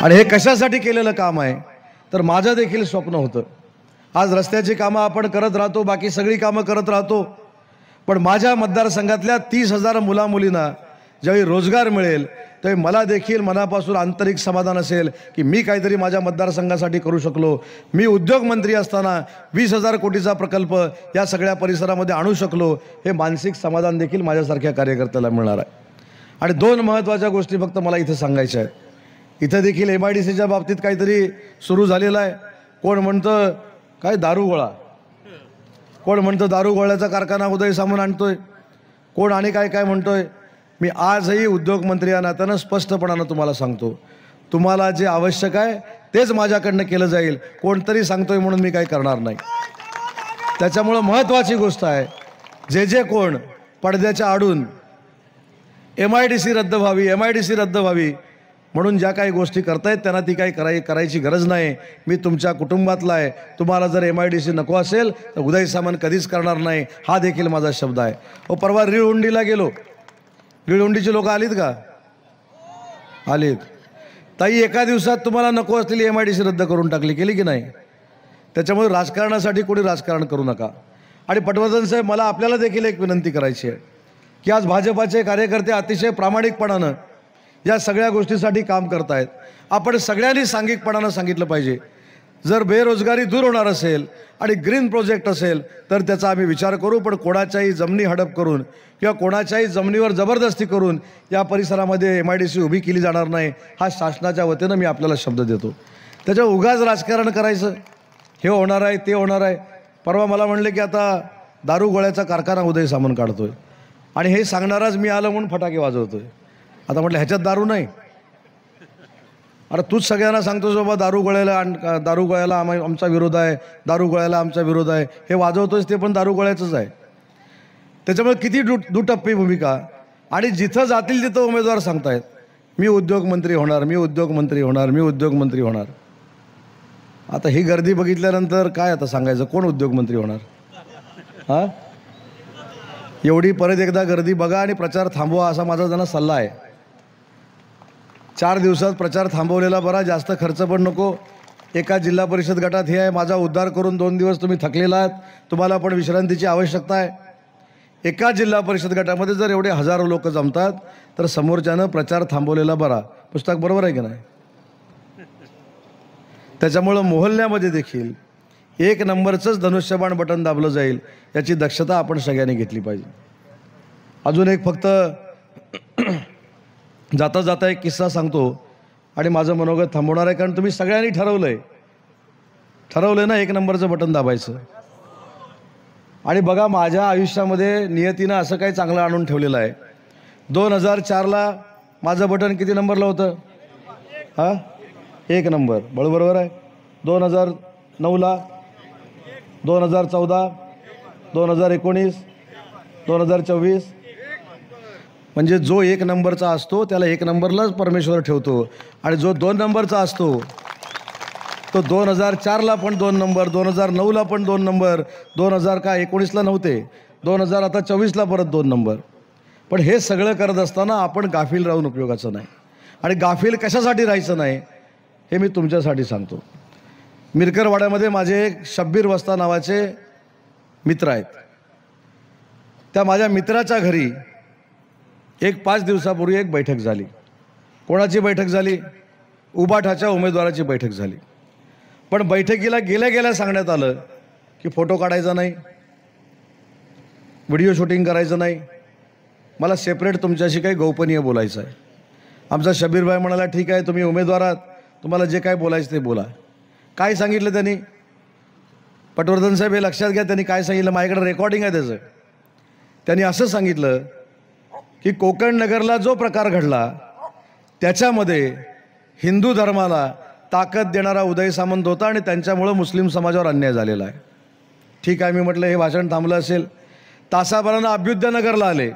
आणि हे कशासाठी केलेलं काम आहे तर माझं देखील स्वप्न होतं. आज रस्त्याची कामं आपण करत राहतो, बाकी सगळी कामं करत राहतो, पण माझ्या मतदारसंघातल्या 30,000 मुलामुलींना ज्यावेळी रोजगार मिळेल त्यावेळी मला देखील मनापासून आंतरिक समाधान असेल की मी काहीतरी माझ्या मतदारसंघासाठी करू शकलो. मी उद्योगमंत्री असताना 20,000 कोटीचा प्रकल्प या सगळ्या परिसरामध्ये आणू शकलो, हे मानसिक समाधान देखील माझ्यासारख्या कार्यकर्त्याला मिळणार आहे. आणि 2 महत्त्वाच्या गोष्टी फक्त मला इथे सांगायच्या आहेत. इथं देखील MIDCच्या बाबतीत काहीतरी सुरू झालेलं आहे. कोण म्हणतं काय दारूगोळा, कोण म्हणतं दारूगोळ्याचा कारखाना उदय सामून आणतोय, कोण आणि काय काय म्हणतोय. मी आजही उद्योगमंत्री या नात्यानं स्पष्टपणानं तुम्हाला सांगतो, तुम्हाला जे आवश्यक आहे तेच माझ्याकडनं केलं जाईल. कोणतरी सांगतोय म्हणून मी काही करणार नाही. त्याच्यामुळं महत्त्वाची गोष्ट आहे, जे कोण पडद्याच्या आडून MIDC रद्द व्हावी म्हणून ज्या काही गोष्टी करतायत त्यांना ती काही करायची गरज नाही. मी तुमच्या कुटुंबातला आहे. तुम्हाला जर MIDC नको असेल तर उदय सामंत कधीच करणार नाही, हा देखील माझा शब्द आहे. परवा रिळहुंडीला गेलो, रिळहुंडीची लोक आलीत का? आलीत. ताई एका दिवसात तुम्हाला नको असलेली MIDC रद्द करून टाकली, केली की नाही? त्याच्यामुळे राजकारणासाठी कोणी राजकारण करू नका. आणि पटवर्धन साहेब, मला आपल्याला देखील एक विनंती करायची आहे की आज भाजपाचे कार्यकर्ते अतिशय प्रामाणिकपणानं या सगळ्या गोष्टीसाठी काम करतायत. आपण सगळ्यांनी सांघिकपणानं सांगितलं पाहिजे, जर बेरोजगारी दूर होणार असेल आणि ग्रीन प्रोजेक्ट असेल तर त्याचा आम्ही विचार करू, पण कोणाच्याही जमिनी हडप करून किंवा कोणाच्याही जमिनीवर जबरदस्ती करून या परिसरामध्ये MIDC उभी केली जाणार नाही, हा शासनाच्या वतीनं मी आपल्याला शब्द देतो. त्याच्यावर उगाच राजकारण करायचं, हे होणार आहे ते होणार आहे. परवा मला म्हणले की आता दारूगोळ्याचा कारखाना उदय सामंत काढतोय आणि हे सांगणाराच मी आलं म्हणून फटाके वाजवतोय. आता म्हटलं ह्याच्यात दारू नाही. अरे तूच सगळ्यांना सांगतोस बाबा दारूगोळ्याला आमचा विरोध आहे, दारूगोळ्याला आमचा विरोध आहे, हे वाजवतोयस ते पण दारूगोळ्याचंच आहे. त्याच्यामुळे किती दुटप्पी भूमिका. आणि जिथं जातील तिथं उमेदवार सांगतायत मी उद्योगमंत्री होणार, मी उद्योगमंत्री होणार, मी उद्योगमंत्री होणार. आता ही गर्दी बघितल्यानंतर काय आता सांगायचं, कोण उद्योगमंत्री होणार? हां, एवढी परत एकदा गर्दी बघा आणि प्रचार थांबवा असा माझा त्यांना सल्ला आहे. 4 दिवसात प्रचार थांबवलेला बरा, जास्त खर्च पण नको. एका जिल्हा परिषद गटात हे आहे, माझा उद्धार करून 2 दिवस तुम्ही थकलेला आहात, तुम्हाला पण विश्रांतीची आवश्यकता आहे. एका जिल्हा परिषद गटामध्ये जर एवढे हजारो लोक जमतात तर समोरच्यानं प्रचार थांबवलेला बरा. पुस्तक बरोबर आहे की नाही? त्याच्यामुळं मोहल्ल्यामध्ये देखील 1 नंबरचंच धनुष्यबाण बटन दाबलं जाईल याची दक्षता आपण सगळ्यांनी घेतली पाहिजे. अजून एक फक्त जाता जाता एक किस्सा सांगतो आणि माझं मनोगत थांबवणार आहे, कारण तुम्ही सगळ्यांनी ठरवलंय ना 1 नंबरचं बटन दाबायचं. आणि बघा, माझ्या आयुष्यामध्ये नियतीनं असं काही चांगलं आणून ठेवलेलं आहे. 2004ला माझं बटन किती नंबरला होतं? हां, 1 नंबर. बरोबर आहे. 2009ला, 2014, 2019, 2024, म्हणजे जो 1 नंबरचा असतो त्याला 1 नंबरलाच परमेश्वर ठेवतो. आणि जो 2 नंबरचा असतो तो 2004ला पण 2 नंबर, 2009ला पण 2 नंबर, 2019ला नव्हते, 2000 आता 24ला परत 2 नंबर. पण हे सगळं करत असताना आपण गाफील राहून उपयोगाचं नाही. आणि गाफील कशासाठी राहायचं नाही हे मी तुमच्यासाठी सांगतो. मिरकरवाड्यामध्ये माझे एक शब्बीर वस्ता नावाचे मित्र आहेत. त्या माझ्या मित्राच्या घरी एक 5 दिवसापूर्वी एक बैठक झाली. कोणाची बैठक झाली? उबाठाच्या उमेदवाराची बैठक झाली. पण बैठकीला गेल्या सांगण्यात आलं की फोटो काढायचा नाही, व्हिडिओ शूटिंग करायचं नाही, मला सेपरेट तुमच्याशी काही गोपनीय बोलायचं आहे. आमचा शबीरभाई म्हणाला ठीक आहे, तुम्ही उमेदवार आहात, तुम्हाला जे काय बोलायचं ते बोला. काय सांगितलं त्यांनी? पटवर्धन साहेब हे लक्षात घ्या, त्यांनी काय सांगितलं, माझ्याकडे रेकॉर्डिंग आहे त्याचं. त्यांनी असं सांगितलं की कोकण नगरला जो प्रकार घडला त्याच्यामध्ये हिंदू धर्माला ताकद देणारा उदय सामंत होता आणि त्यांच्यामुळं मुस्लिम समाजावर अन्याय झालेला आहे. ठीक आहे, मी म्हटलं हे भाषण थांबलं असेल. तासाभरानं अभ्युदयनगरला आले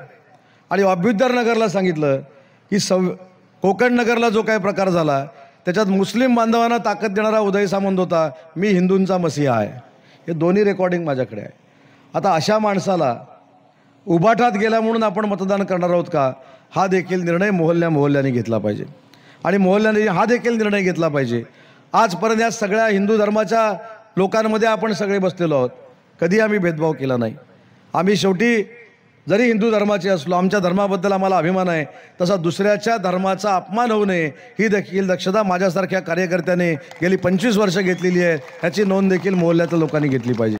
आणि अभ्युदयनगरला सांगितलं की कोकण नगरला जो काही प्रकार झाला त्याच्यात मुस्लिम बांधवांना ताकद देणारा उदय सामंत होता, मी हिंदूंचा मसीहा आहे. हे दोन्ही रेकॉर्डिंग माझ्याकडे आहे. आता अशा माणसाला उबाठात गेला म्हणून आपण मतदान करणार आहोत का, हा देखील निर्णय मोहल्ल्याने घेतला पाहिजे. आणि मोहल्ल्याने हा देखील निर्णय घेतला पाहिजे. आजपर्यंत या सगळ्या हिंदू धर्माच्या लोकांमध्ये आपण सगळे बसलेलो आहोत, कधी आम्ही भेदभाव केला नाही. आम्ही शेवटी जरी हिंदू धर्माचे असलो, आमच्या धर्माबद्दल आम्हाला अभिमान आहे, तसा दुसऱ्याच्या धर्माचा अपमान होऊ नये ही देखील दक्षता माझ्यासारख्या कार्यकर्त्याने गेली 25 वर्ष घेतलेली आहे. ह्याची नोंद देखील मोहल्ल्यातल्या लोकांनी घेतली पाहिजे.